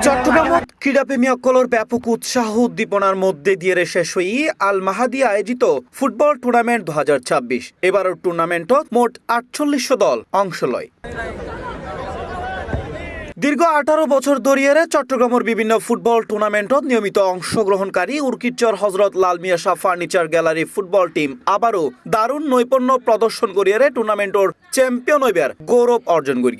চট্টগ্রাম ক্রীড়াপ্রেমী অকলর ব্যাপক উৎসাহ উদ্দীপনার মধ্যে দিয়ে শেষ হয়ে আল মাহাদি আয়োজিত ফুটবল টুর্নামেন্ট 2026। এবারের টুর্নামেন্টত মোট 48 দল অংশ লয়। দীর্ঘ 18 বছর ধরিয়ে চট্টগ্রামের বিভিন্ন ফুটবল টুর্নামেন্টত নিয়মিত অংশগ্রহণকারী Urkirchar Hazrat Lal Mia Shah furniture gallery football team আবারও দারুণ নৈপুণ্য প্রদর্শন করিয়ে টুর্নামেন্টর চ্যাম্পিয়ন হইবার গৌরব অর্জন করি।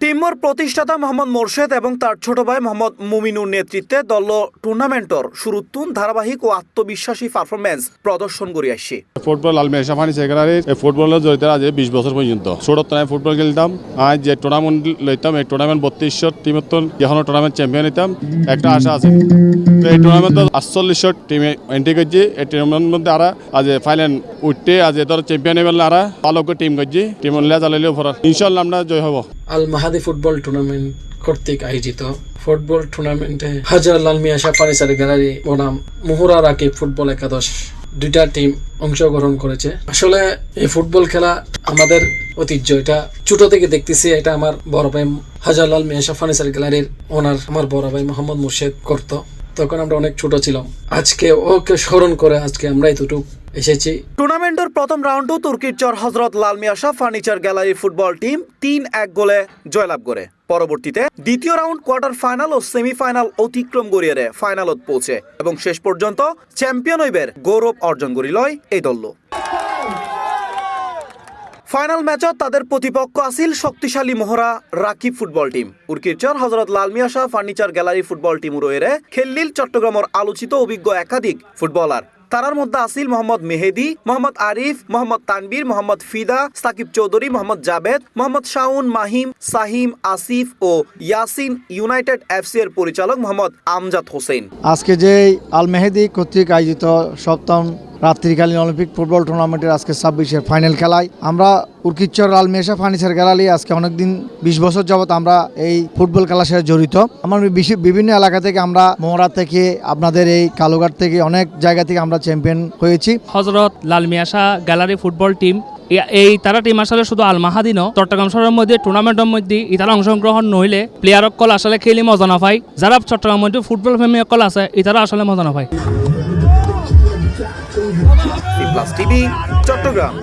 টিমর প্রতিষ্ঠাতা মোহাম্মদ মোরশেদ এবং তার ছোট ভাই মোহাম্মদ মুমিনুর নেতৃত্বে দল টুর্নামেন্টর শুরুতুন ধারাবাহিক ও আত্মবিশ্বাসী পারফরমেন্স প্রদর্শন করে আসছে। ফুটবল লাল মিয়া শাহ ফার্নিচার গ্যালারির ফুটবলের জড়িত আজ 20 বছর পর্যন্ত ছোট ফুটবল খেলতাম। আজ যে টুর্নামেন্ট লইতাম এই টুর্নামেন্ট 32 টিমের যখন টুর্নামেন্ট চ্যাম্পিয়ন হইতাম একটা আশা আছে। তো এই টুর্নামেন্ট 48 টিমে এন্ট্রি করছি। এই টুর্নামেন্টের মধ্যে আর আজ ফাইনাল উঠতে আজ ধর চ্যাম্পিয়ন হয়ে আর ভালো করে টিম করছি। টিম উল্লেখ চালাইলেও ইনশাল্লাহ আমরা জয় হব। আল মাহাদি ফুটবল টুর্নামেন্ট কর্তৃক আয়োজিত ফুটবল টুর্নামেন্টে হাজার লাল মিয়া শাহ ফার্নিচার গ্যালারি বনাম মুহুরা রাকিব ফুটবল একাদশ দুইটা টিম অংশগ্রহণ করেছে। আসলে এই ফুটবল খেলা আমাদের ঐতিহ্য, এটা ছোট থেকে দেখতেছি। এটা আমার বড় ভাই হাজার লাল মিয়া শাহ ফার্নিচার গ্যালারির ওনার আমার বড় ভাই মোহাম্মদ মুর্শেদ করতো। তখন আমরা অনেক ছোট ছিলাম। আজকে ওকে স্মরণ করে আজকে আমরা এতটুকু এসেছি। টুর্নামেন্টের প্রথম রাউন্ডও Turkichar Hazrat Lal Mia Shah furniture gallery football team 3-1 গোলে জয়লাভ করে। পরবর্তীতে দ্বিতীয় রাউন্ড কোয়ার্টার ফাইনাল ও সেমিফাইনাল অতিক্রম করিয়ে ফাইনালত পৌঁছে এবং শেষ পর্যন্ত চ্যাম্পিয়ন হইবার গৌরব অর্জন করি লয় এই দল। ফাইনাল ম্যাচত তাদের প্রতিপক্ষ আছিল শক্তিশালী Mohra Rakib football team. Urkirchar Hazrat Lal Mia Shah furniture gallery football team রয়েছে খেললিল চট্টগ্রামের আলোচিত অভিজ্ঞ একাধিক ফুটবলার। তারার মধ্যে আসিল মোহাম্মদ মেহেদি, মোহাম্মদ আরিফ, মোহাম্মদ তানবীর, মোহাম্মদ ফিদা, সাকিব চৌধুরী, মোহাম্মদ জাবেদ, মোহাম্মদ শাউন, মাহিম, সাহিম, আসিফ ও ইয়াসিন। ইউনাইটেড এফসি এর পরিচালক মোহাম্মদ আমজাদ হোসেন। আজকে যে আল মেহেদি কর্তৃক আয়োজিত সপ্তম রাত্রিকালীন অলিম্পিক ফুটবল টুর্নামেন্টের আজকে 26-এর ফাইনাল খেলায় আমরা উর্কিচর লাল মিয়া শাহ ফার্নিচার গ্যালারি আজকে অনেকদিন 20 বছর যাবত আমরা এই ফুটবল খেলার সাথে জড়িত। আমার বিভিন্ন এলাকা থেকে আমরা মোহরা থেকে আপনাদের এই কালুঘাট থেকে অনেক জায়গা থেকে আমরা চ্যাম্পিয়ন হয়েছি। হজরত Lal Mia Shah gallery football team এই তারা টিম আসলে শুধু আল মাহাদি ন চট্টগ্রাম শহরের মধ্যে টুর্নামেন্টের মধ্যে ইতারা অংশগ্রহণ নইলে প্লেয়ার অকল আসলে খেলি মজা না পায়। যারা চট্টগ্রামের মধ্যে ফুটবল প্রেমী অকল আছে ইতারা আসলে মজা না পায়। টিভি চট্টগ্রাম।